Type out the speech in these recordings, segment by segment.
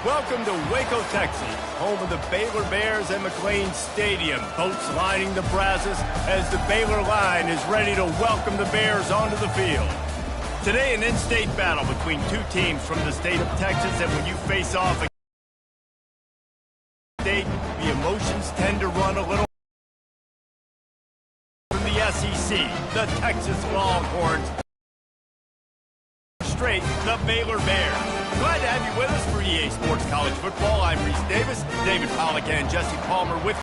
Welcome to Waco, Texas, home of the Baylor Bears and McLean Stadium. Boats lining the Brazos as the Baylor line is ready to welcome the Bears onto the field. Today, an in-state battle between two teams from the state of Texas, and when you face off against state, the emotions tend to run a little. From the SEC, the Texas Longhorns, straight the Baylor Bears. Glad to have you with us for EA Sports College Football. I'm Reese Davis, David Pollack, and Jesse Palmer with you.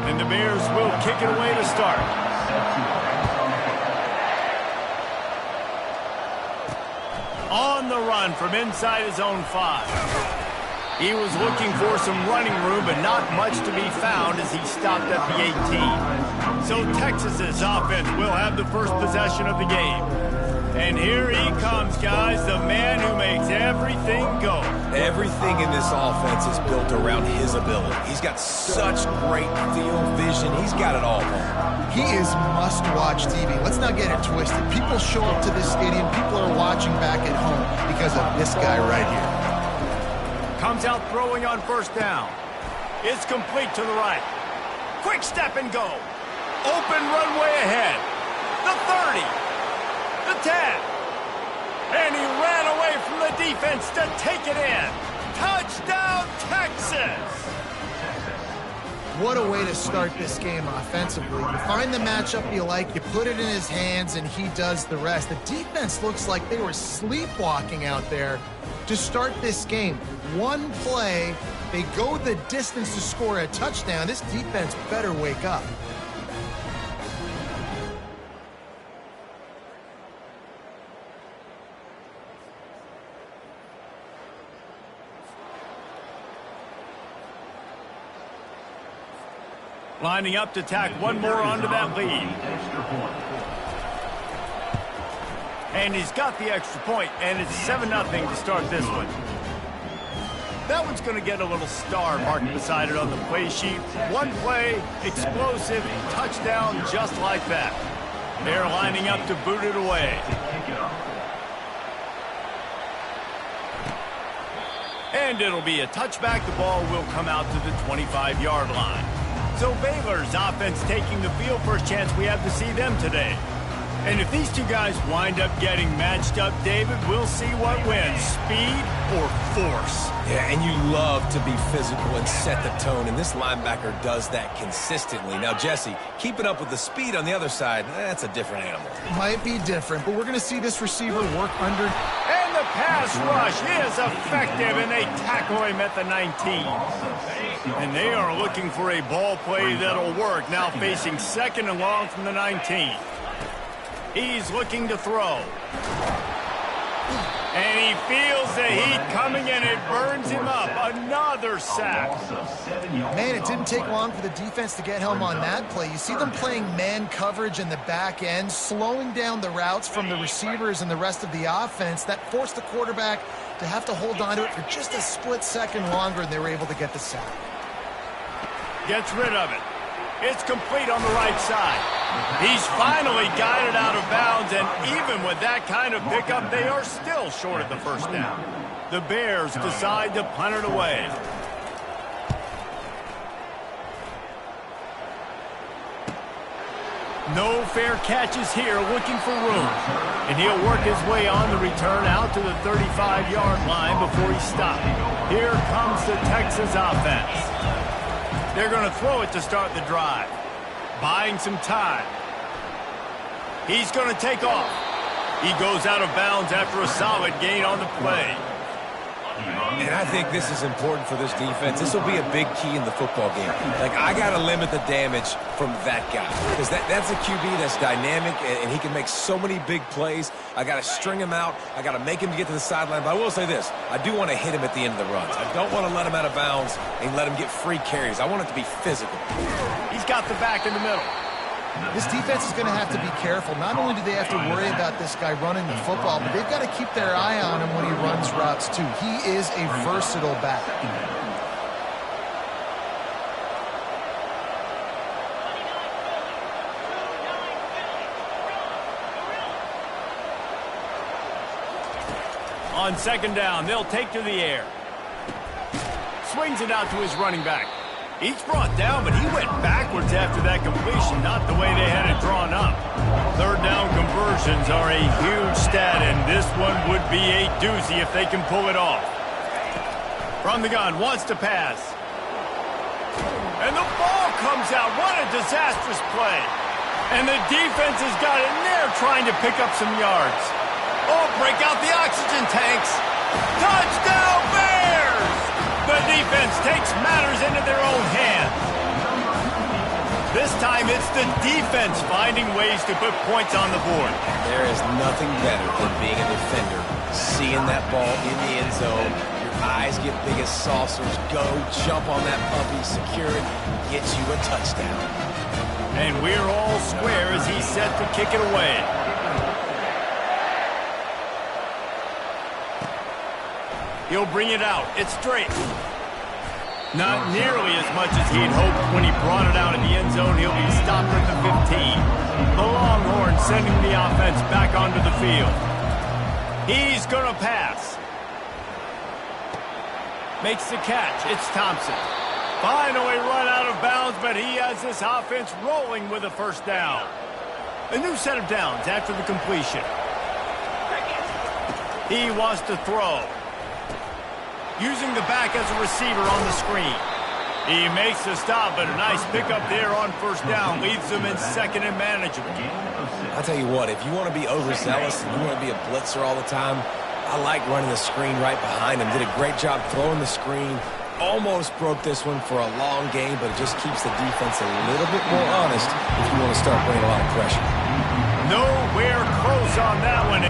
And the Bears will kick it away to start. On the run from inside his own 5. He was looking for some running room, but not much to be found as he stopped at the 18. So Texas's offense will have the first possession of the game. And here he comes, guys, the man who makes everything go. Everything in this offense is built around his ability. He's got such great field vision. He's got it all. He is must-watch TV. Let's not get it twisted. People show up to this stadium. People are watching back at home because of this guy right here. Comes out throwing on first down. It's complete to the right. Quick step and go. Open runway ahead. The 30. The 10. And he ran away from the defense to take it in. Touchdown, Texas! What a way to start this game offensively. You find the matchup you like, you put it in his hands, and he does the rest. The defense looks like they were sleepwalking out there to start this game. One play, they go the distance to score a touchdown. This defense better wake up. Lining up to tack one more onto that lead. And he's got the extra point, and it's 7-0 to start this one. That one's going to get a little star marked beside it on the play sheet. One play, explosive, touchdown just like that. They're lining up to boot it away. And it'll be a touchback. The ball will come out to the 25-yard line. So Baylor's offense taking the field. First chance we have to see them today. And if these two guys wind up getting matched up, David, we'll see what wins, speed or force. Yeah, and you love to be physical and set the tone, and this linebacker does that consistently. Now, Jesse, keeping up with the speed on the other side, that's a different animal. Might be different, but we're going to see this receiver work under. And the pass rush is effective, and they tackle him at the 19. And they are looking for a ball play that'll work. Now facing 2nd and long from the 19. He's looking to throw. And he feels the heat coming, and it burns him up. Another sack. Man, it didn't take long for the defense to get home on that play. You see them playing man coverage in the back end, slowing down the routes from the receivers and the rest of the offense. That forced the quarterback to have to hold on to it for just a split second longer, and they were able to get the sack. Gets rid of it. It's complete on the right side. He's finally got it out of bounds, and even with that kind of pickup, they are still short of the first down. The Bears decide to punt it away. No fair catches here, looking for room. And he'll work his way on the return out to the 35-yard line before he stops. Here comes the Texas offense. They're going to throw it to start the drive. Buying some time. He's going to take off. He goes out of bounds after a solid gain on the play. And I think this is important for this defense. This will be a big key in the football game. Like, I got to limit the damage from that guy. Because that's a QB that's dynamic, and he can make so many big plays. I got to string him out. I got to make him get to the sideline. But I will say this. I do want to hit him at the end of the runs. I don't want to let him out of bounds and let him get free carries. I want it to be physical. He's got the back in the middle. This defense is going to have to be careful. Not only do they have to worry about this guy running the football, but they've got to keep their eye on him when he runs routes too. He is a versatile back. On second down, they'll take to the air. Swings it out to his running back. He's brought down, but he went backwards after that completion, not the way they had it drawn up. Third down conversions are a huge stat, and this one would be a doozy if they can pull it off. From the gun, wants to pass. And the ball comes out. What a disastrous play. And the defense has got in there trying to pick up some yards. Oh, break out the oxygen tanks. Touchdown, Bears! The defense takes matters into their own hands. This time it's the defense finding ways to put points on the board. There is nothing better than being a defender. Seeing that ball in the end zone, your eyes get big as saucers. Go, jump on that puppy, secure it, get you a touchdown. And we're all square as he's set to kick it away. He'll bring it out. It's straight. Not nearly as much as he'd hoped when he brought it out in the end zone. He'll be stopped at the 15. The Longhorns sending the offense back onto the field. He's going to pass. Makes the catch. It's Thompson. Finally run out of bounds, but he has this offense rolling with a first down. A new set of downs after the completion. He wants to throw. Using the back as a receiver on the screen. He makes the stop, but a nice pickup there on first down. Leaves them in second and manageable. I'll tell you what, if you want to be overzealous and you want to be a blitzer all the time, I like running the screen right behind him. Did a great job throwing the screen. Almost broke this one for a long game, but it just keeps the defense a little bit more honest if you want to start bringing a lot of pressure. Nowhere close on that one.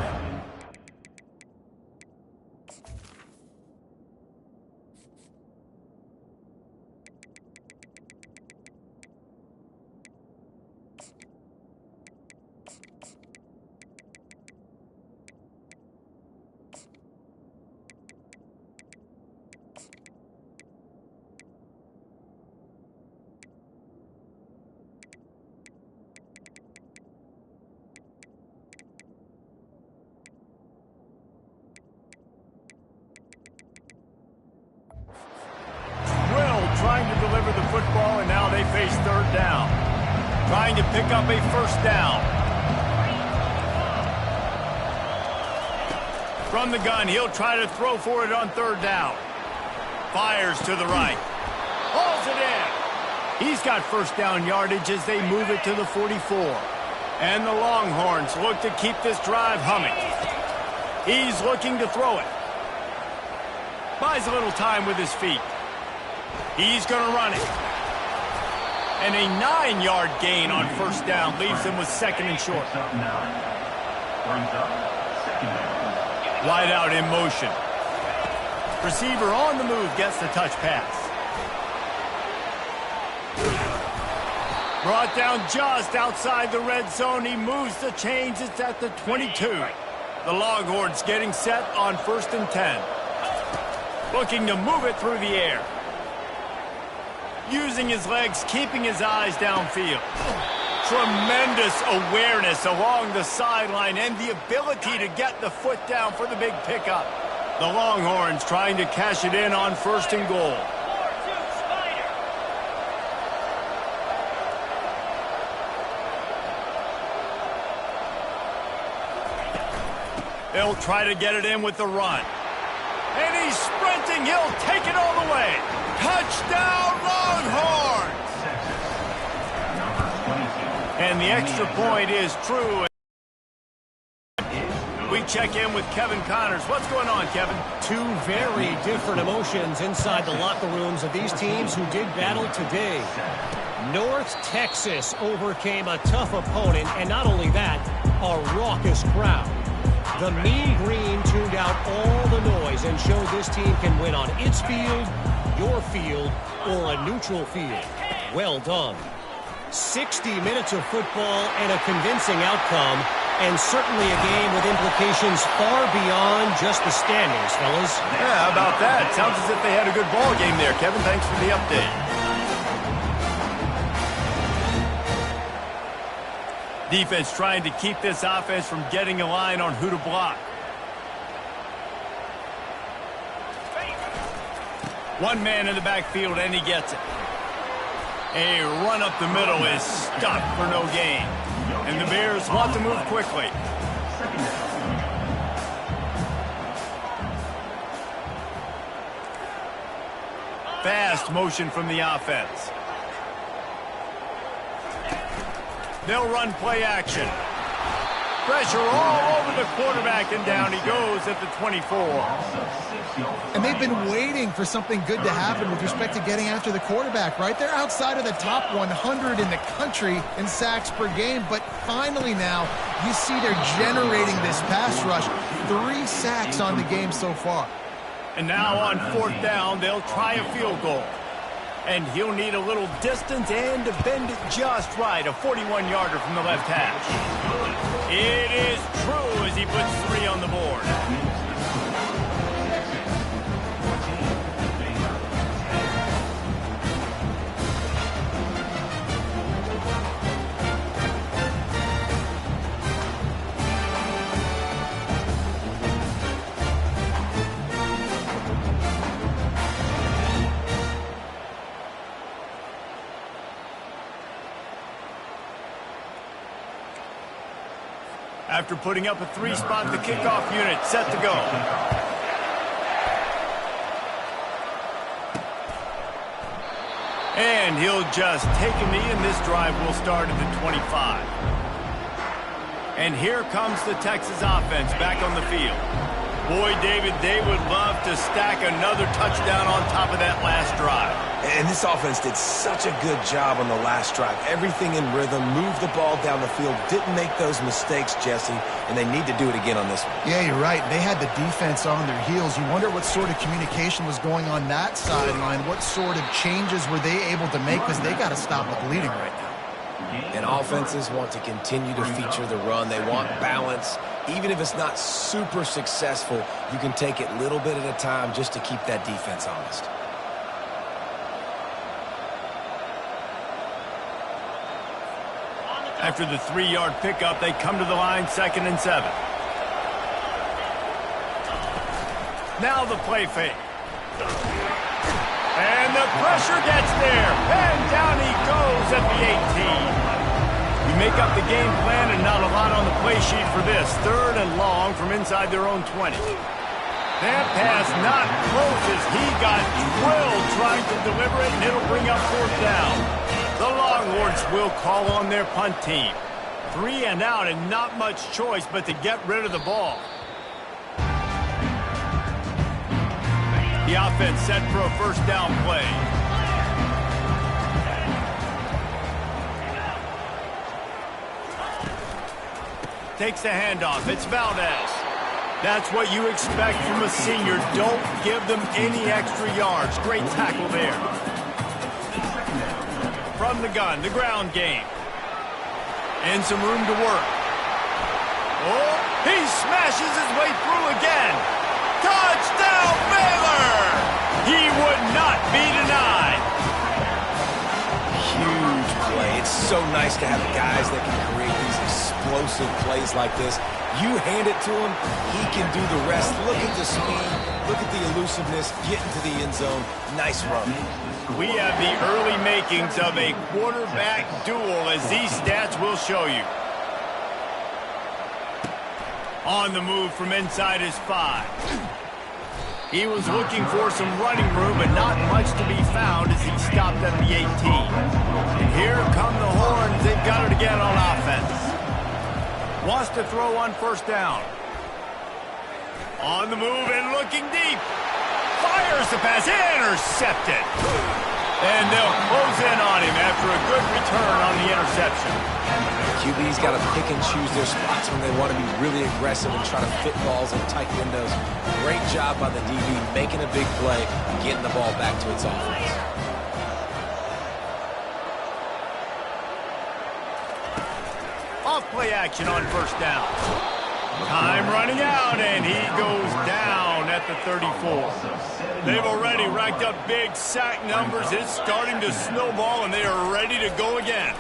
Trying to deliver the football, and now they face third down. Trying to pick up a first down. From the gun, he'll try to throw for it on third down. Fires to the right. Hauls it in. He's got first down yardage as they move it to the 44. And the Longhorns look to keep this drive humming. He's looking to throw it. Buys a little time with his feet. He's going to run it. And a 9-yard gain on first down leaves him with second and short. Wide out in motion. Receiver on the move gets the touch pass. Brought down just outside the red zone. He moves the chains. It's at the 22. The Longhorns getting set on first and 10. Looking to move it through the air. Using his legs, keeping his eyes downfield. Tremendous awareness along the sideline and the ability to get the foot down for the big pickup. The Longhorns trying to cash it in on first and goal. They'll try to get it in with the run. And he's sprinting. He'll take it all the way. Touchdown, Longhorns! And the extra point is true. We check in with Kevin Connors. What's going on, Kevin? Two very different emotions inside the locker rooms of these teams who did battle today. North Texas overcame a tough opponent, and not only that, a raucous crowd. The Mean Green tuned out all the noise and showed this team can win on its field, your field, or a neutral field. Well done. 60 minutes of football and a convincing outcome, and certainly a game with implications far beyond just the standings, fellas. Yeah, how about that? Sounds as if they had a good ball game there, Kevin. Thanks for the update. Defense trying to keep this offense from getting a line on who to block. One man in the backfield, and he gets it. A run up the middle is stuck for no gain. And the Bears want to move quickly. Fast motion from the offense. They'll run play action. Pressure all over the quarterback, and down he goes at the 24. And they've been waiting for something good to happen with respect to getting after the quarterback, right? They're outside of the top 100 in the country in sacks per game, but finally now you see they're generating this pass rush. 3 sacks on the game so far. And now on 4th down, they'll try a field goal. And he'll need a little distance and to bend it just right. A 41-yarder from the left hash. It is true as he puts 3 on the board. After putting up a 3-spot, the kickoff unit set to go. And he'll just take a knee, and this drive will start at the 25. And here comes the Texas offense back on the field. Boy, David, they would love to stack another touchdown on top of that last drive. And this offense did such a good job on the last drive. Everything in rhythm, moved the ball down the field, didn't make those mistakes, Jesse, and they need to do it again on this one. Yeah, you're right. They had the defense on their heels. You wonder what sort of communication was going on that sideline. What sort of changes were they able to make, because they got to stop the bleeding right now. And offenses want to continue to feature the run. They want balance. Even if it's not super successful, you can take it little bit at a time just to keep that defense honest. After the 3-yard pickup, they come to the line, 2nd and 7. Now the play fake. And the pressure gets there. And down he goes at the 18. You make up the game plan and not a lot on the play sheet for this. 3rd and long from inside their own 20. That pass not close as he got drilled trying to deliver it, and it'll bring up 4th down. The Longhorns will call on their punt team. 3 and out, and not much choice but to get rid of the ball. The offense set for a 1st down play. Takes the handoff. It's Valdez. That's what you expect from a senior. Don't give them any extra yards. Great tackle there. From the gun, the ground game. And some room to work. Oh, he smashes his way through again. Touchdown, Baylor! He would not be denied. Huge play. It's so nice to have guys that can create these explosive plays like this. You hand it to him, he can do the rest. Look at the speed. Look at the elusiveness. Get into the end zone. Nice run. We have the early makings of a quarterback duel, as these stats will show you. On the move from inside his 5. He was looking for some running room, but not much to be found as he stopped at the 18. And here come the Horns. They've got it again on offense. Wants to throw on 1st down. On the move and looking deep. Fires the pass. Intercepted. And they'll close in on him after a good return on the interception. QB's got to pick and choose their spots when they want to be really aggressive and try to fit balls in tight windows. Great job by the DB making a big play, getting the ball back to its offense. Off play action on 1st down. Time running out, and he goes down at the 34. They've already racked up big sack numbers. It's starting to snowball, and they are ready to go again.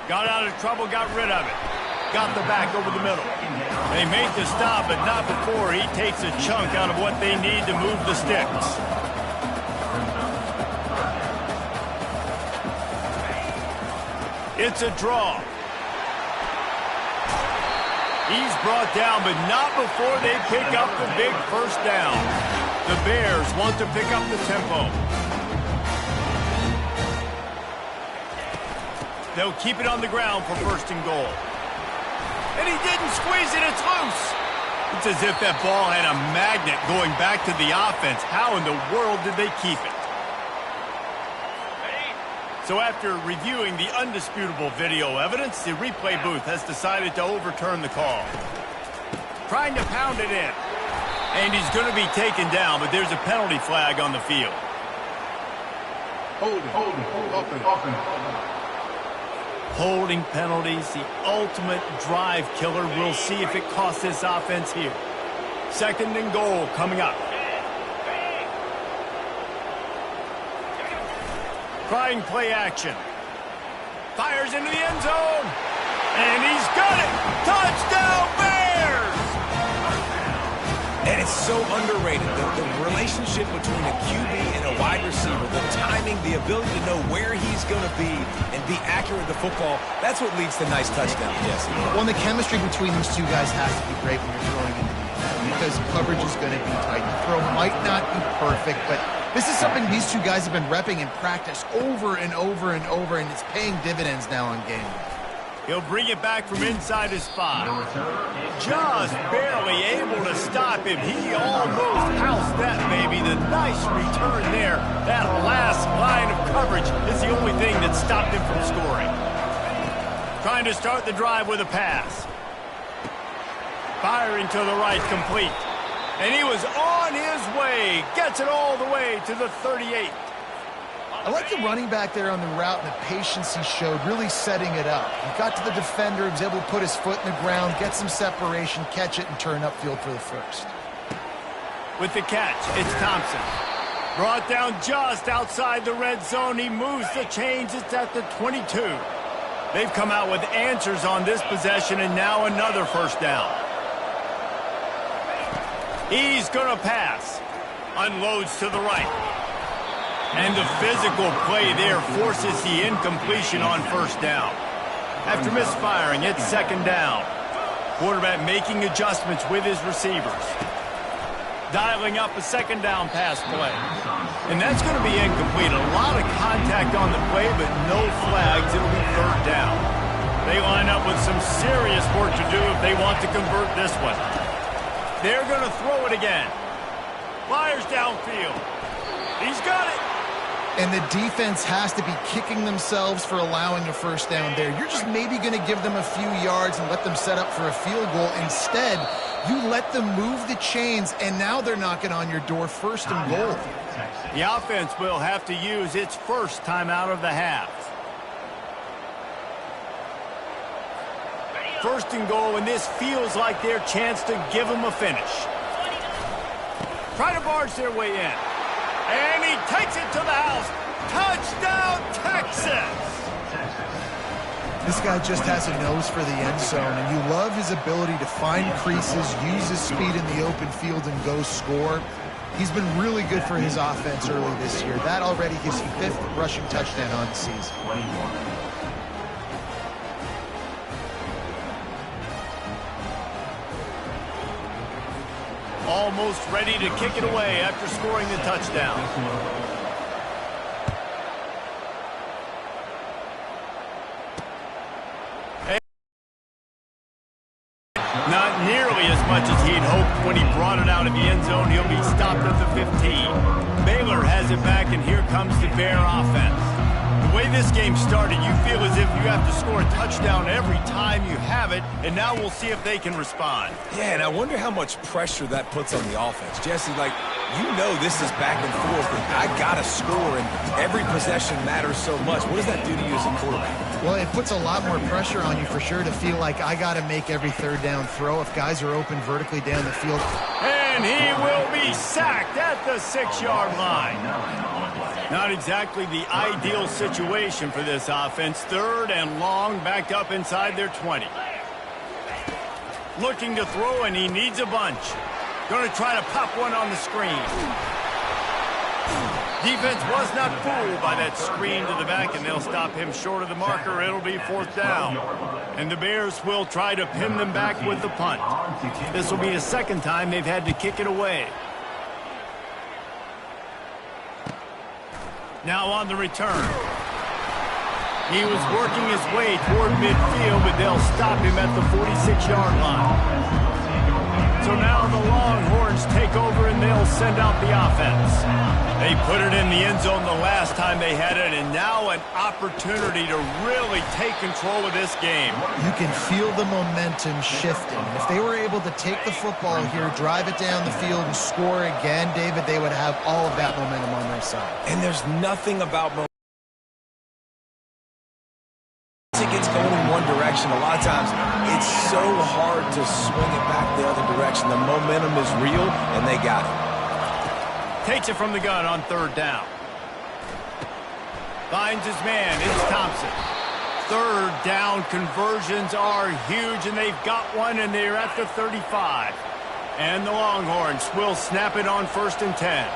Got out of trouble, got rid of it. Got the back over the middle. They make the stop, but not before he takes a chunk out of what they need to move the sticks. It's a draw. He's brought down, but not before they pick up the big first down. The Bears want to pick up the tempo. They'll keep it on the ground for first and goal. And he didn't squeeze it. It's loose. It's as if that ball had a magnet going back to the offense. How in the world did they keep it? So after reviewing the undisputable video evidence, the replay booth has decided to overturn the call. Trying to pound it in. And he's going to be taken down, but there's a penalty flag on the field. Holding penalties, the ultimate drive killer. We'll see if it costs this offense here. Second and goal coming up. Trying play action. Fires into the end zone. And he's got it. Touchdown, Bears! And it's so underrated. The relationship between a QB and a wide receiver, the timing, the ability to know where he's going to be and be accurate with the football, that's what leads to nice touchdowns, Jesse. Well, and the chemistry between these two guys has to be great when you're throwing into the air because coverage is going to be tight. The throw might not be perfect, but this is something these two guys have been repping in practice over and over and over, and it's paying dividends now on game day. He'll bring it back from inside his spot. Just barely able to stop him. He almost housed that baby. The nice return there. That last line of coverage is the only thing that stopped him from scoring. Trying to start the drive with a pass. Firing to the right, complete. And he was on his way. Gets it all the way to the 38. I like the running back there on the route and the patience he showed, really setting it up. He got to the defender, he was able to put his foot in the ground, get some separation, catch it, and turn upfield for the first. With the catch, it's Thompson. Brought down just outside the red zone. He moves the chains. It's at the 22. They've come out with answers on this possession, and now another first down. He's going to pass. Unloads to the right. And the physical play there forces the incompletion on first down. After misfiring, it's second down. Quarterback making adjustments with his receivers. Dialing up a second down pass play. And that's going to be incomplete. A lot of contact on the play, but no flags. It'll be third down. They line up with some serious work to do if they want to convert this one. They're going to throw it again. Fires downfield. He's got it. And the defense has to be kicking themselves for allowing a first down there. You're just maybe going to give them a few yards and let them set up for a field goal. Instead, you let them move the chains, and now they're knocking on your door first and goal. The offense will have to use its first timeout of the half. First and goal, and this feels like their chance to give them a finish. Try to barge their way in. And he takes it to the house. Touchdown, Texas! This guy just has a nose for the end zone, and you love his ability to find creases, use his speed in the open field, and go score. He's been really good for his offense early this year. That already his 5th rushing touchdown on the season. Almost ready to kick it away after scoring the touchdown. Not nearly as much as he'd hoped when he brought it out of the end zone. He'll be stopped at the 15. Baylor has it back, and here comes the Bear offense. The way this game started, you feel as if you have to score a touchdown every time you have it, and now we'll see if they can respond. Yeah, and I wonder how much pressure that puts on the offense. Jesse, like, you know this is back and forth, and I got to score, and every possession matters so much. What does that do to you as a quarterback? Well, it puts a lot more pressure on you for sure to feel like I got to make every third down throw if guys are open vertically down the field. And he will be sacked at the 6-yard line. Not exactly the ideal situation for this offense. Third and long, backed up inside their 20. Looking to throw, and he needs a bunch. Going to try to pop one on the screen. Defense was not fooled by that screen to the back, and they'll stop him short of the marker. It'll be 4th down. And the Bears will try to pin them back with the punt. This will be the 2nd time they've had to kick it away. Now on the return. He was working his way toward midfield, but they'll stop him at the 46-yard line. So now the Longhorns take over, and they'll send out the offense. They put it in the end zone the last time they had it, and now an opportunity to really take control of this game. You can feel the momentum shifting. If they were able to take the football here, drive it down the field, and score again, David, they would have all of that momentum on their side. And there's nothing about momentum. It's going in one direction. A lot of times it's so hard to swing it back the other direction. The momentum is real, and they got it. Takes it from the gun on 3rd down. Finds his man. It's Thompson. 3rd down conversions are huge, and they've got one, and they're at the 35. And the Longhorns will snap it on 1st and 10.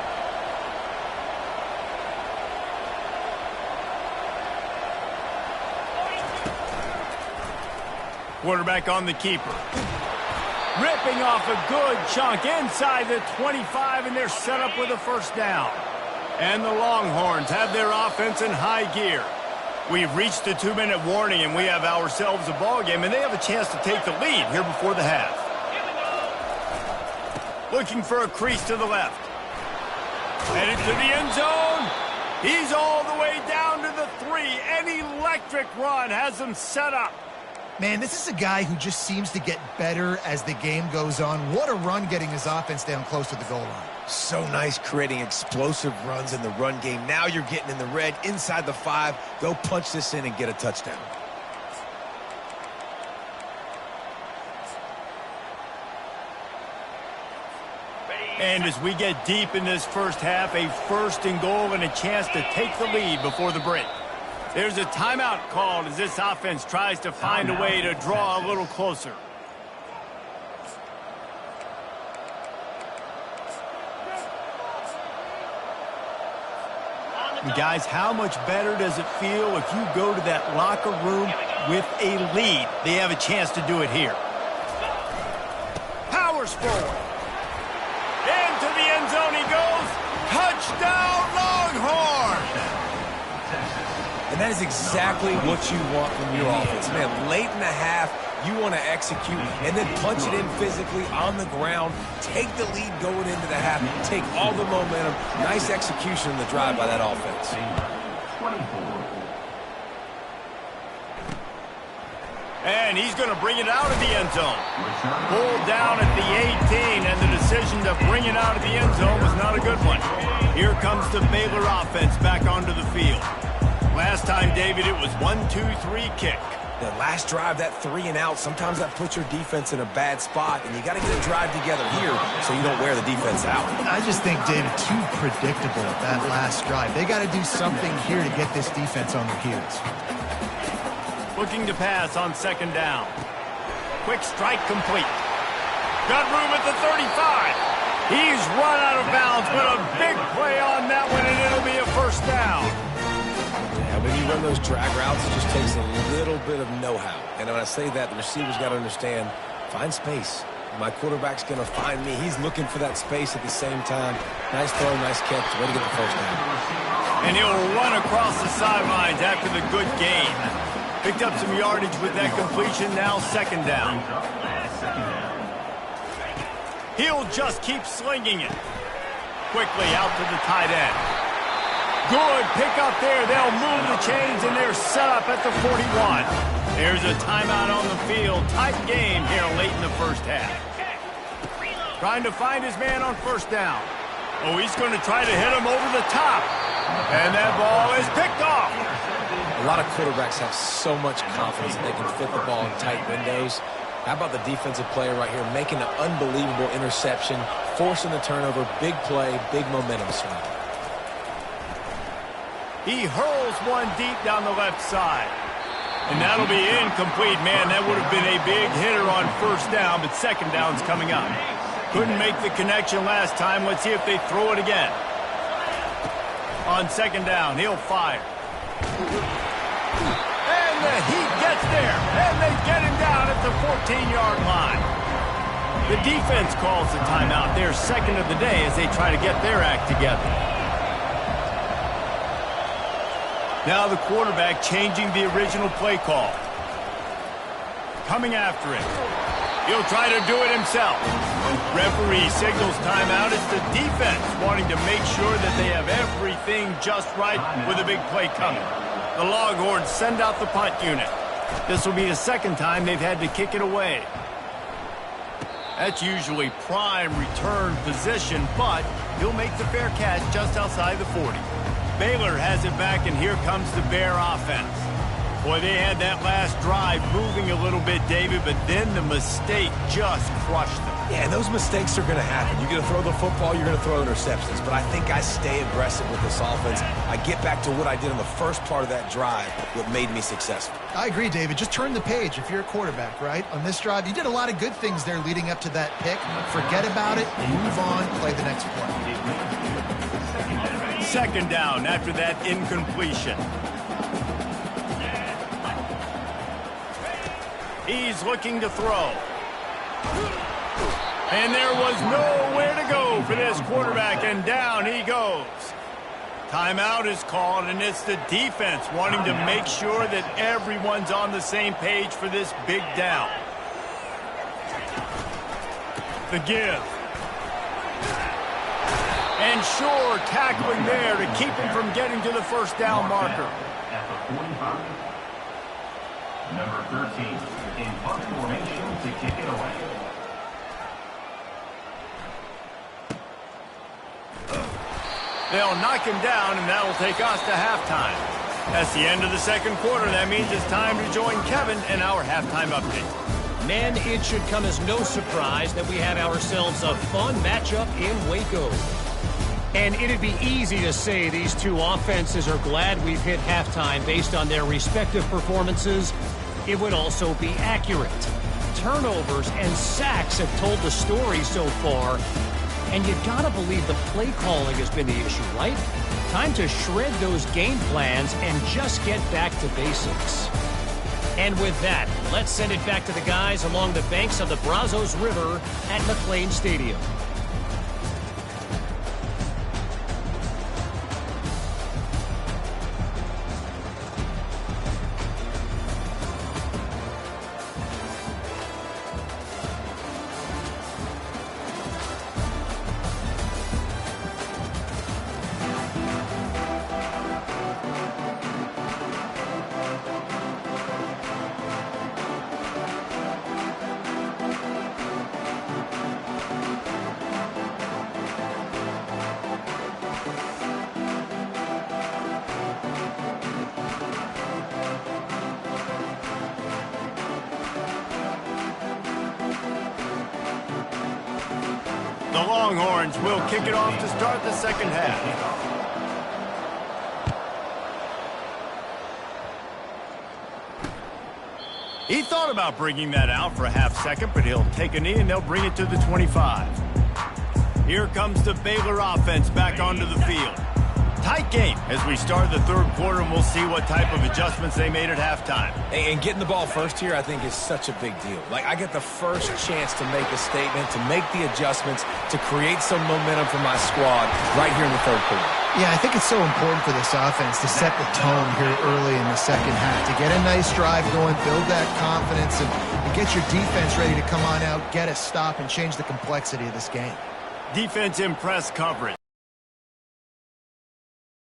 Quarterback on the keeper. Ripping off a good chunk inside the 25, and they're set up with a 1st down. And the Longhorns have their offense in high gear. We've reached the 2-minute warning, and we have ourselves a ball game, and they have a chance to take the lead here before the half. Looking for a crease to the left. Headed to the end zone. He's all the way down to the 3. An electric run has them set up. Man, this is a guy who just seems to get better as the game goes on. What a run getting his offense down close to the goal line. So nice creating explosive runs in the run game. Now you're getting in the red, inside the 5. Go punch this in and get a touchdown. And as we get deep in this first half, a 1st and goal and a chance to take the lead before the break. There's a timeout called as this offense tries to find a way to draw a little closer. And guys, how much better does it feel if you go to that locker room with a lead? They have a chance to do it here. Powers forward. Into the end zone he goes. Touchdown, Longhorns! And that is exactly what you want from your offense. Man, late in the half, you want to execute and then punch it in physically on the ground. Take the lead going into the half. Take all the momentum. Nice execution in the drive by that offense. And he's going to bring it out of the end zone. Pulled down at the 18, and the decision to bring it out of the end zone was not a good one. Here comes the Baylor offense back onto the field. Last time, David, it was 1-2-3 kick. The last drive, that 3 and out, sometimes that puts your defense in a bad spot, and you got to get a drive together here so you don't wear the defense out. I just think, David, too predictable that last drive. They got to do something here to get this defense on their heels. Looking to pass on 2nd down. Quick strike complete. Got room at the 35. He's run out of bounds, but a big play on that one, and it'll be a 1st down. When you run those drag routes, it just takes a little bit of know-how. And when I say that, the receiver's got to understand, find space. My quarterback's going to find me. He's looking for that space at the same time. Nice throw, nice catch. Way to get the 1st down. And he'll run across the sidelines after the good gain. Picked up some yardage with that completion. Now 2nd down. He'll just keep slinging it. Quickly out to the tight end. Good pick up there. They'll move the chains, and they're set up at the 41. There's a timeout on the field. Tight game here late in the first half. Trying to find his man on 1st down. Oh, he's going to try to hit him over the top. And that ball is picked off. A lot of quarterbacks have so much confidence that they can fit the ball in tight windows. How about the defensive player right here making an unbelievable interception, forcing the turnover, big play, big momentum swing. He hurls one deep down the left side. And that'll be incomplete. Man, that would have been a big hitter on 1st down, but 2nd down's coming up. Couldn't make the connection last time. Let's see if they throw it again. On second down, he'll fire. And the Heat gets there, and they get him down at the 14-yard line. The defense calls the timeout, their second of the day, as they try to get their act together. Now the quarterback changing the original play call. Coming after it. He'll try to do it himself. Referee signals timeout. It's the defense wanting to make sure that they have everything just right with a big play coming. The Longhorns send out the punt unit. This will be the second time they've had to kick it away. That's usually prime return position, but he'll make the fair catch just outside the 40. Baylor has it back, and here comes the Bear offense. Boy, they had that last drive moving a little bit, David, but then the mistake just crushed them. Yeah, and those mistakes are going to happen. You're going to throw the football, you're going to throw interceptions. But I think I stay aggressive with this offense. I get back to what I did in the first part of that drive, what made me successful. I agree, David. Just turn the page if you're a quarterback, right? On this drive, you did a lot of good things there leading up to that pick. Forget about it, move on, play the next play. Second down after that incompletion. He's looking to throw. And there was nowhere to go for this quarterback, and down he goes. Timeout is called, and it's the defense wanting to make sure that everyone's on the same page for this big down. The give. And sure, tackling there to keep him from getting to the first down marker. At the 45, number 13, in punt formation to kick it away. They'll knock him down, and that'll take us to halftime. That's the end of the second quarter. That means it's time to join Kevin in our halftime update. Men, it should come as no surprise that we have ourselves a fun matchup in Waco. And it'd be easy to say these two offenses are glad we've hit halftime based on their respective performances. It would also be accurate. Turnovers and sacks have told the story so far. And you gotta believe the play calling has been the issue, right? Time to shred those game plans and just get back to basics. And with that, let's send it back to the guys along the banks of the Brazos River at McLean Stadium. The Longhorns will kick it off to start the second half. He thought about bringing that out for a half second, but he'll take a knee and they'll bring it to the 25. Here comes the Baylor offense back onto the field. Tight game as we start the third quarter, and we'll see what type of adjustments they made at halftime. And getting the ball first here, I think, is such a big deal. Like, I get the first chance to make a statement, to make the adjustments, to create some momentum for my squad right here in the third quarter. Yeah, I think it's so important for this offense to set the tone here early in the second half, to get a nice drive going, build that confidence, and get your defense ready to come on out, get a stop, and change the complexity of this game. Defense in press coverage.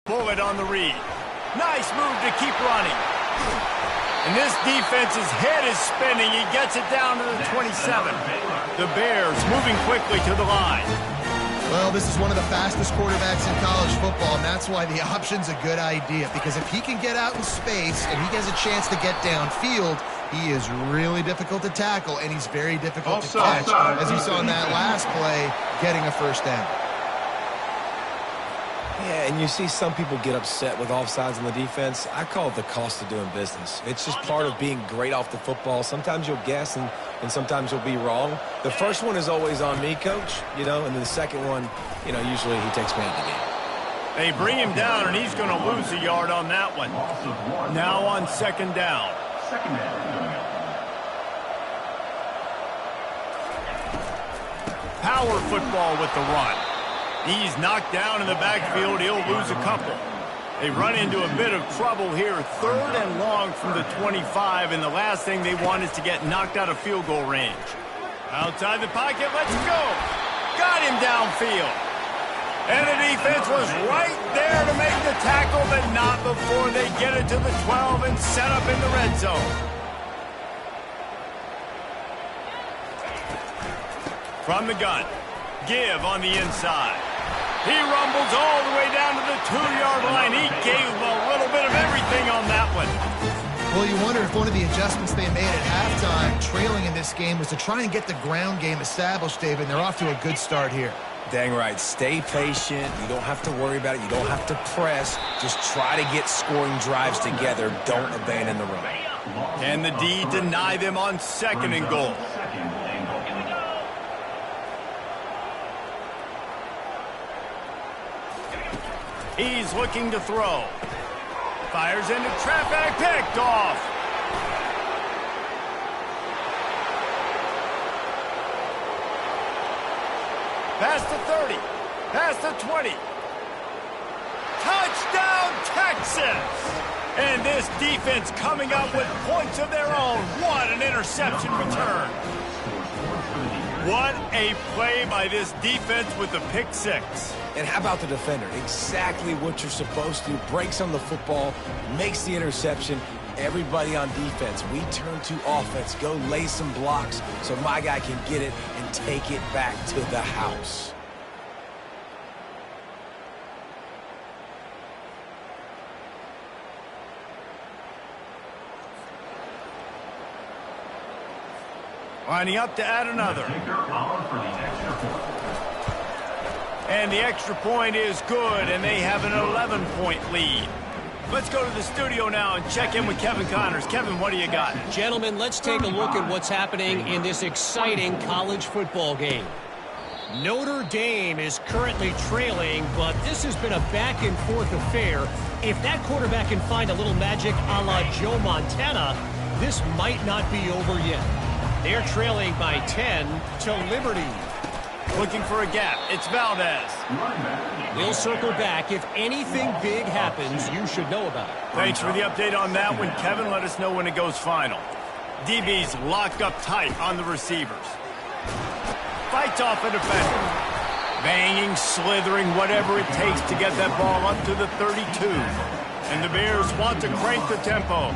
Bullet on the read. Nice move to keep running. And this defense's head is spinning. He gets it down to the 27. The Bears moving quickly to the line. Well, this is one of the fastest quarterbacks in college football, and that's why the option's a good idea, because if he can get out in space and he has a chance to get downfield, he is really difficult to tackle, and he's very difficult to catch, as you saw in that last play, getting a first down. Yeah, and you see some people get upset with offsides on the defense. I call it the cost of doing business. It's just part of being great off the football. Sometimes you'll guess, and sometimes you'll be wrong. The first one is always on me, Coach, and then the second one, usually he takes me out of the game. They bring him down, and he's going to lose a yard on that one. Now on second down. Second down. Power football with the run. He's knocked down in the backfield. He'll lose a couple. They run into a bit of trouble here. 3rd and long from the 25, and the last thing they want is to get knocked out of field goal range. Outside the pocket, let's go. Got him downfield. And the defense was right there to make the tackle, but not before they get it to the 12 and set up in the red zone. From the gun, give on the inside. He rumbles all the way down to the 2-yard line. He gave a little bit of everything on that one. Well, you wonder if one of the adjustments they made at halftime, trailing in this game, was to try and get the ground game established, David. And they're off to a good start here. Dang right. Stay patient. You don't have to worry about it. You don't have to press. Just try to get scoring drives together. Don't abandon the run. Can the D deny them on 2nd and goal? He's looking to throw. Fires into traffic, picked off. Past the 30, past the 20. Touchdown, Texas! And this defense coming up with points of their own. What an interception return. What a play by this defense with the pick 6. And how about the defender? Exactly what you're supposed to do. Breaks on the football, makes the interception. Everybody on defense, we turn to offense. Go lay some blocks so my guy can get it and take it back to the house. Lining up to add another. And the extra point is good, and they have an 11-point lead. Let's go to the studio now and check in with Kevin Connors. Kevin, what do you got? Gentlemen, let's take a look at what's happening in this exciting college football game. Notre Dame is currently trailing, but this has been a back-and-forth affair. If that quarterback can find a little magic a la Joe Montana, this might not be over yet. They're trailing by 10 to Liberty. Looking for a gap. It's Valdez. We'll circle back. If anything big happens, you should know about it. Thanks for the update on that one, Kevin. Let us know when it goes final. DB's locked up tight on the receivers. Fights off a defender. Banging, slithering, whatever it takes to get that ball up to the 32. And the Bears want to crank the tempo.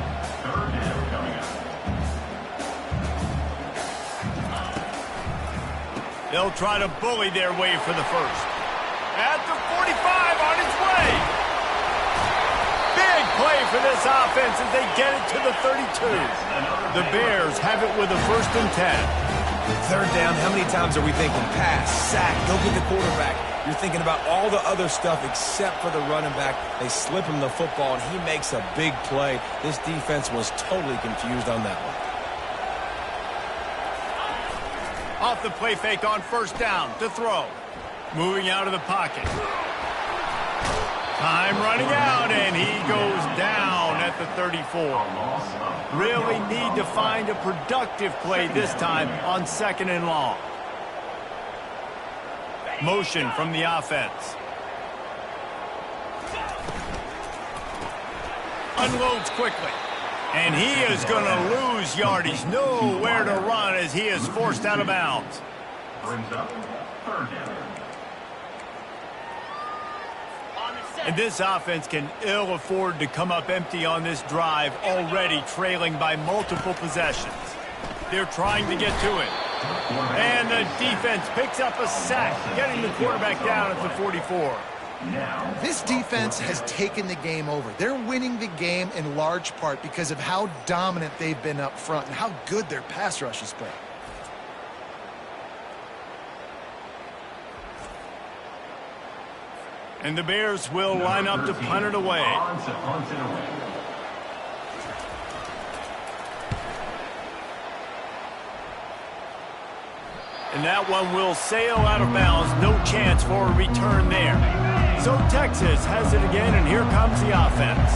They'll try to bully their way for the first. At the 45 on his way. Big play for this offense as they get it to the 32. The Bears have it with a 1st and 10. 3rd down, how many times are we thinking pass, sack, go get the quarterback? You're thinking about all the other stuff except for the running back. They slip him the football, and he makes a big play. This defense was totally confused on that one. Off the play fake on 1st down to throw. Moving out of the pocket. Time running out, and he goes down at the 34. Really need to find a productive play this time on 2nd and long. Motion from the offense. Unloads quickly. And he is going to lose yardage. Nowhere to run as he is forced out of bounds. Brings up 3rd down. And this offense can ill afford to come up empty on this drive, already trailing by multiple possessions. They're trying to get to it. And the defense picks up a sack, getting the quarterback down at the 44. This defense has taken the game over. They're winning the game in large part because of how dominant they've been up front and how good their pass rush has been. And the Bears will line up to punt it away. And that one will sail out of bounds. No chance for a return there. So Texas has it again, and here comes the offense.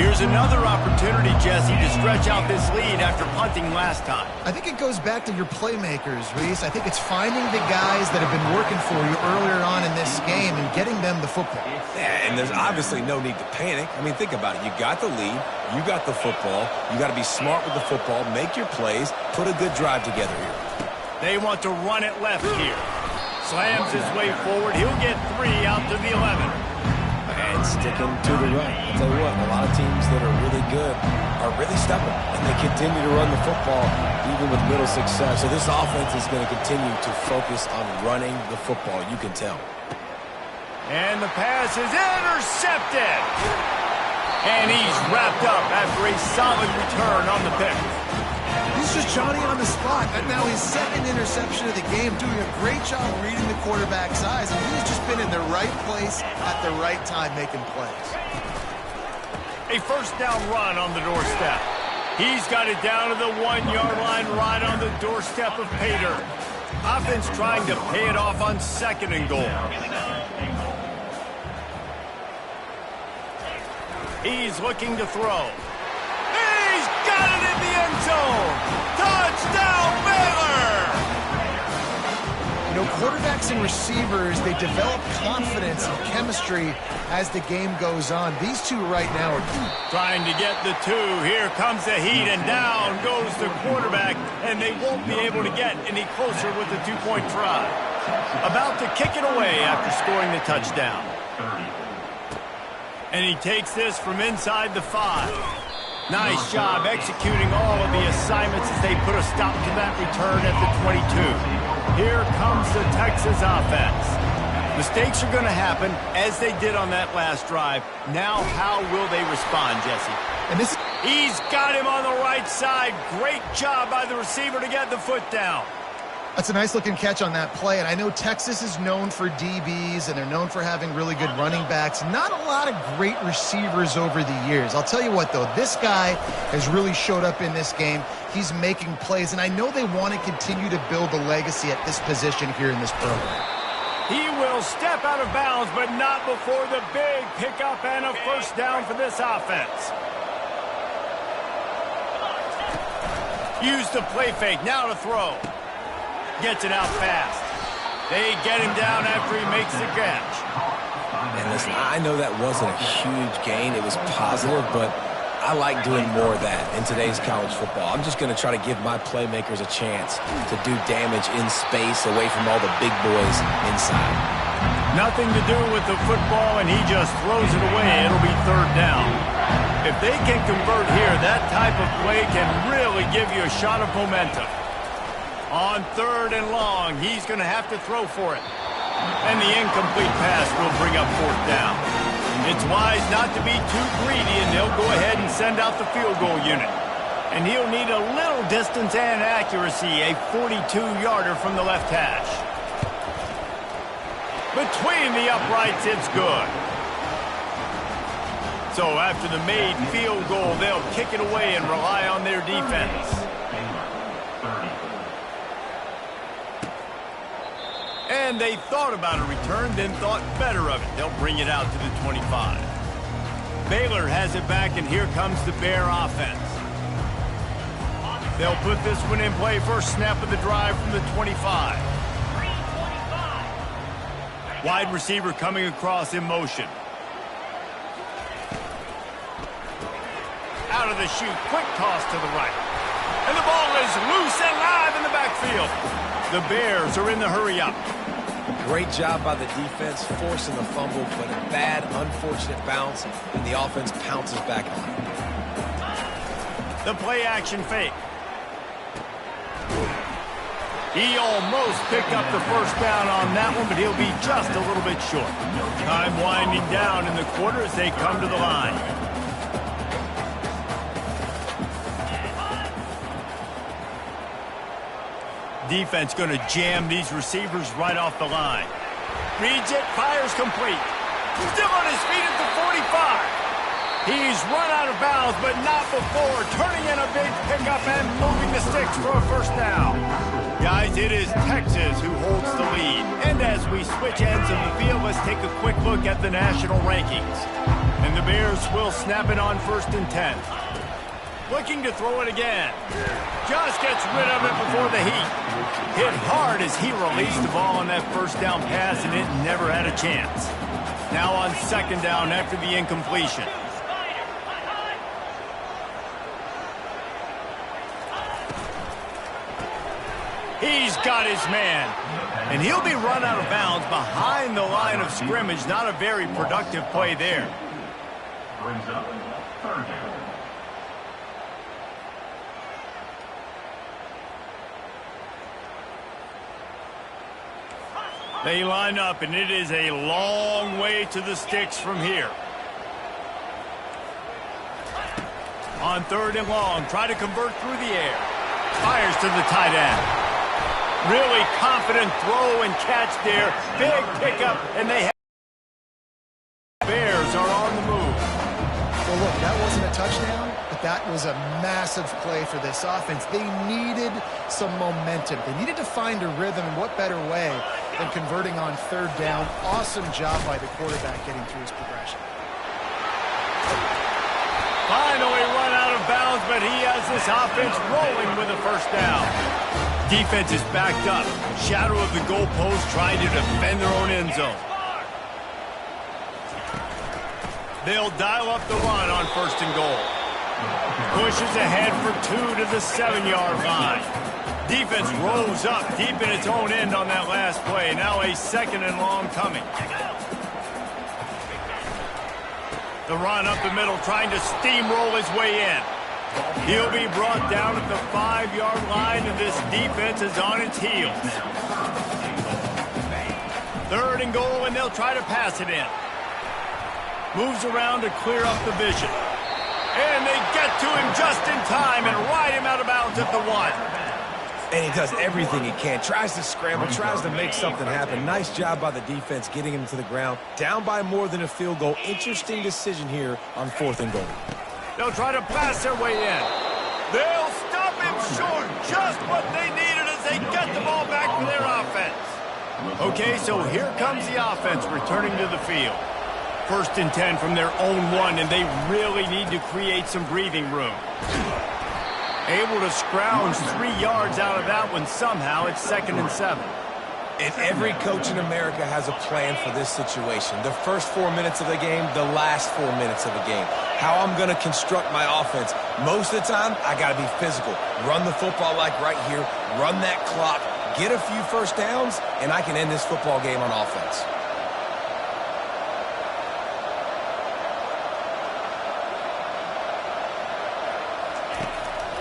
Here's another opportunity, Jesse, to stretch out this lead after punting last time. I think it goes back to your playmakers, Reese. I think it's finding the guys that have been working for you earlier on in this game and getting them the football. Yeah, and there's obviously no need to panic. I mean, think about it. You got the lead. You got the football. You got to be smart with the football, make your plays, put a good drive together here. They want to run it left here. Slams his way forward. He'll get 3 out to the 11. And sticking to the run. I'll tell you what, a lot of teams that are really good are really stubborn, and they continue to run the football even with little success. So this offense is going to continue to focus on running the football. You can tell. And the pass is intercepted. And he's wrapped up after a solid return on the pick. He's just Johnny on the spot. And now his second interception of the game, doing a great job reading the quarterback's eyes. And he's just been in the right place at the right time making plays. A first down run on the doorstep. He's got it down to the 1-yard line right on the doorstep of Pater. Offense trying to pay it off on 2nd and goal. He's looking to throw. He's got it in the end zone. Touchdown, Baylor! You know, quarterbacks and receivers, they develop confidence and chemistry as the game goes on. These two right now are trying to get the 2. Here comes the heat, and down goes the quarterback, and they won't be able to get any closer with the 2-point try. About to kick it away after scoring the touchdown. And he takes this from inside the 5. Nice job executing all of the assignments as they put a stop to that return at the 22. Here comes the Texas offense. Mistakes are going to happen as they did on that last drive. Now how will they respond, Jesse? And this, he's got him on the right side. Great job by the receiver to get the foot down. that's a nice-looking catch on that play. And I know Texas is known for DBs, and they're known for having really good running backs. Not a lot of great receivers over the years. I'll tell you what, though. This guy has really showed up in this game. He's making plays, and I know they want to continue to build a legacy at this position here in this program. He will step out of bounds, but not before the big pickup and a first down for this offense. Use the play fake, now to throw. Gets it out fast. They get him down after he makes the catch. And listen, I know that wasn't a huge gain. It was positive, but I like doing more of that in today's college football. I'm just going to try to give my playmakers a chance to do damage in space away from all the big boys inside. Nothing to do with the football, and he just throws it away. It'll be 3rd down. If they can convert here, that type of play can really give you a shot of momentum. On 3rd and long, he's going to have to throw for it. And the incomplete pass will bring up 4th down. It's wise not to be too greedy, and they'll go ahead and send out the field goal unit. And he'll need a little distance and accuracy, a 42-yarder from the left hash. Between the uprights, it's good. So after the made field goal, they'll kick it away and rely on their defense. And they thought about a return, then thought better of it. They'll bring it out to the 25. Baylor has it back, and here comes the Bear offense. They'll put this one in play. First snap of the drive from the 25. Wide receiver coming across in motion. Out of the chute, quick toss to the right. And the ball is loose and live in the backfield. The Bears are in the hurry-up. Great job by the defense, forcing the fumble, but a bad, unfortunate bounce, and the offense pounces back on it. The play-action fake. He almost picked up the first down on that one, but he'll be just a little bit short. Time winding down in the quarter as they come to the line. Defense going to jam these receivers right off the line. Reads it, fires complete. Still on his feet at the 45. He's run out of bounds, but not before turning in a big pickup and moving the sticks for a first down. Guys, it is Texas who holds the lead. And as we switch ends of the field, let's take a quick look at the national rankings. And the Bears will snap it on 1st and 10. Looking to throw it again. Just gets rid of it before the heat. Hit hard as he released the ball on that first down pass, and it never had a chance. Now on 2nd down after the incompletion. He's got his man. And he'll be run out of bounds behind the line of scrimmage. Not a very productive play there. Brings up 3rd down. They line up, and it is a long way to the sticks from here. On 3rd and long, try to convert through the air. Fires to the tight end. Really confident throw and catch there. Big pickup, and they have... Bears are on the move. Well, look, that wasn't a touchdown, but that was a massive play for this offense. They needed some momentum. They needed to find a rhythm, and what better way than converting on 3rd down. Awesome job by the quarterback getting through his progression. Finally run out of bounds, but he has this offense rolling with a first down. Defense is backed up. Shadow of the goalpost trying to defend their own end zone. They'll dial up the run on 1st and goal. Pushes ahead for 2 to the 7-yard line. Defense rolls up deep in its own end on that last play. Now a 2nd and long coming. The run up the middle, trying to steamroll his way in. He'll be brought down at the 5-yard line, and this defense is on its heels. 3rd and goal, and they'll try to pass it in. Moves around to clear up the vision. And they get to him just in time and ride him out of bounds at the 1. And he does everything he can. Tries to scramble, tries to make something happen. Nice job by the defense getting him to the ground. Down by more than a field goal. Interesting decision here on 4th and goal. They'll try to blast their way in. They'll stop him short. Just what they needed as they get the ball back for their offense. Okay, so here comes the offense returning to the field. 1st and 10 from their own 1, and they really need to create some breathing room. Able to scrounge 3 yards out of that one somehow. It's 2nd and 7. And every coach in America has a plan for this situation. The first 4 minutes of the game, the last 4 minutes of the game. How I'm going to construct my offense. Most of the time, I got to be physical. Run the football like right here. Run that clock. Get a few first downs, and I can end this football game on offense.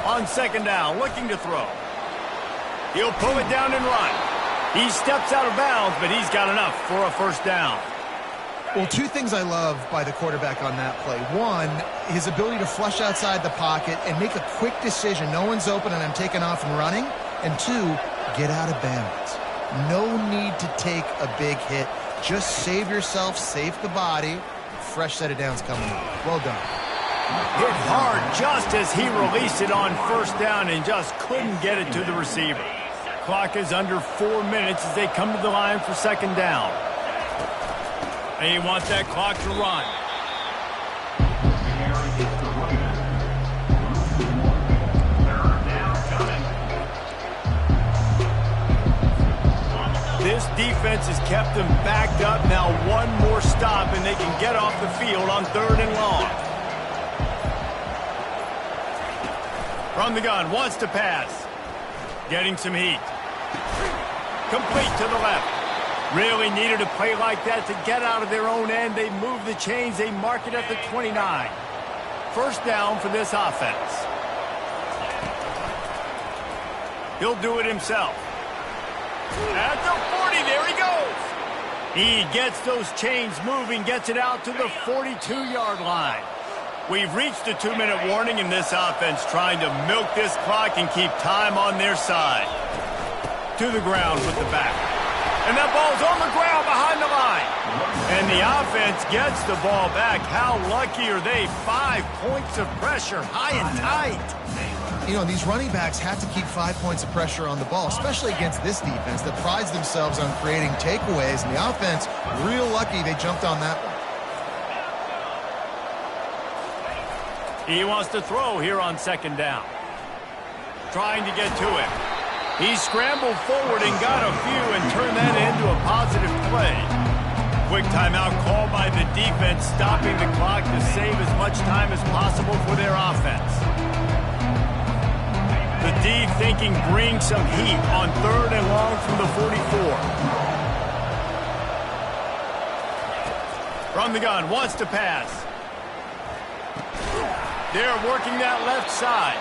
On 2nd down, looking to throw. He'll pull it down and run. He steps out of bounds, but he's got enough for a first down. Well, 2 things I love by the quarterback on that play. 1, his ability to flush outside the pocket and make a quick decision. No one's open and I'm taking off and running. And 2, get out of bounds. No need to take a big hit. Just save yourself, save the body. Fresh set of downs coming up. Well done. Hit hard just as he released it on 1st down and just couldn't get it to the receiver. Clock is under 4 minutes as they come to the line for 2nd down. They want that clock to run. This defense has kept them backed up. Now 1 more stop and they can get off the field on 3rd and long. From the gun, wants to pass. Getting some heat. Complete to the left. Really needed a play like that to get out of their own end. They move the chains. They mark it at the 29. First down for this offense. He'll do it himself. At the 40, there he goes. He gets those chains moving, gets it out to the 42-yard line. We've reached the 2-minute warning in this offense, trying to milk this clock and keep time on their side. To the ground with the back. And that ball's on the ground behind the line. And the offense gets the ball back. How lucky are they? 5 points of pressure, high and tight. You know, these running backs have to keep 5 points of pressure on the ball, especially against this defense that prides themselves on creating takeaways. And the offense, real lucky they jumped on that one. He wants to throw here on second down. Trying to get to it. He scrambled forward and got a few and turned that into a positive play. Quick timeout called by the defense, stopping the clock to save as much time as possible for their offense. The D thinking bring some heat on 3rd and long from the 44. From the gun, wants to pass. They're working that left side.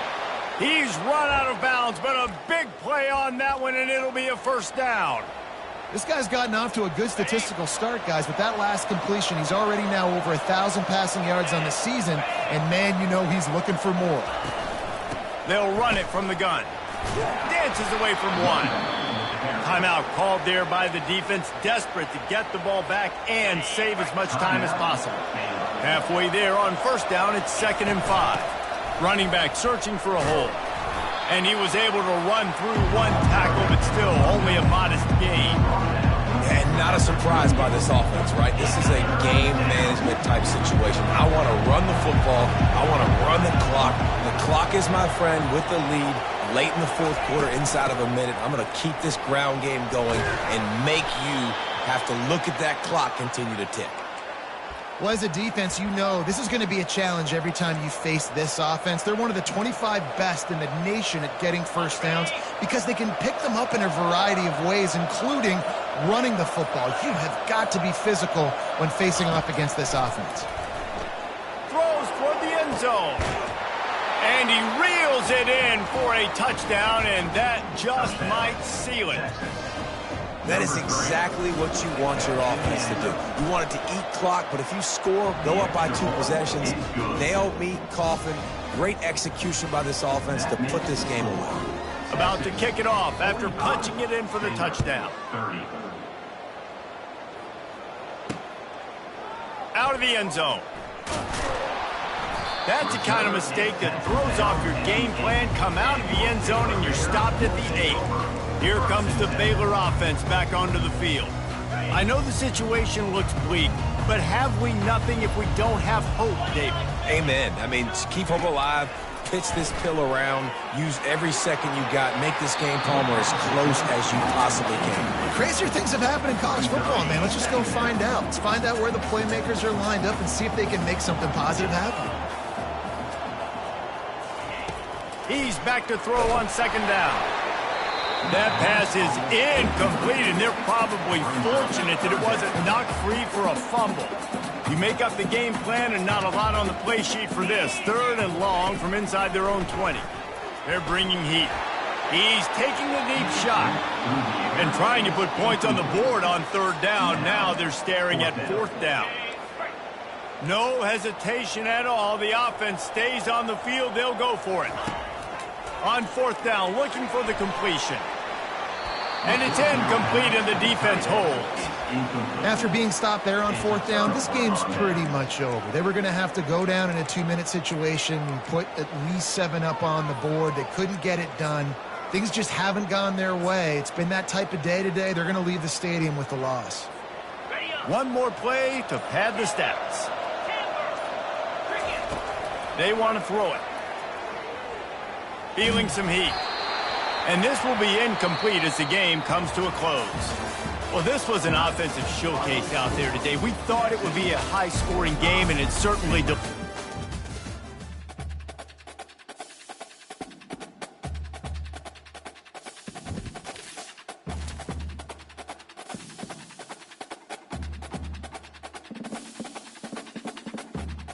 He's run out of bounds, but a big play on that one, and it'll be a first down. This guy's gotten off to a good statistical start, guys. With that last completion, he's already now over 1,000 passing yards on the season, and man, you know he's looking for more. They'll run it from the gun. Dances away from one. Timeout called there by the defense, desperate to get the ball back and save as much time as possible. Halfway there on first down, it's 2nd and 5. Running back searching for a hole. And he was able to run through one tackle, but still only a modest gain. And not a surprise by this offense, right? This is a game management type situation. I want to run the football. I want to run the clock. The clock is my friend with the lead. Late in the 4th quarter, inside of a minute, I'm going to keep this ground game going and make you have to look at that clock continue to tick. Well, as a defense, you know this is going to be a challenge every time you face this offense. They're one of the 25 best in the nation at getting first downs because they can pick them up in a variety of ways, including running the football. You have got to be physical when facing off against this offense. Throws toward the end zone. And he reels it in for a touchdown, and that just might seal it. That is exactly what you want your offense to do. You want it to eat clock, but if you score, go up by 2 possessions, nail meat, coffin, great execution by this offense to put this game away. About to kick it off after punching it in for the touchdown. Out of the end zone. That's the kind of mistake that throws off your game plan. Come out of the end zone and you're stopped at the 8. Here comes the Baylor offense back onto the field. I know the situation looks bleak, but have we nothing if we don't have hope, David? Amen. I mean, keep hope alive, pitch this pill around, use every second you got, make this game, Palmer, as close as you possibly can. Crazier things have happened in college football, man. Let's just go find out. Let's find out where the playmakers are lined up and see if they can make something positive happen. He's back to throw on second down. That pass is incomplete, and they're probably fortunate that it wasn't knocked free for a fumble. You make up the game plan and not a lot on the play sheet for this. 3rd and long from inside their own 20. They're bringing heat. He's taking a deep shot and trying to put points on the board on 3rd down. Now they're staring at 4th down. No hesitation at all. The offense stays on the field. They'll go for it. On 4th down, looking for the completion. And it's incomplete, and the defense holds. After being stopped there on 4th down, this game's pretty much over. They were going to have to go down in a 2-minute situation and put at least 7 up on the board. They couldn't get it done. Things just haven't gone their way. It's been that type of day today. They're going to leave the stadium with the loss. One more play to pad the stats. They want to throw it. Feeling some heat. And this will be incomplete as the game comes to a close. Well, this was an offensive showcase out there today. We thought it would be a high-scoring game, and it certainly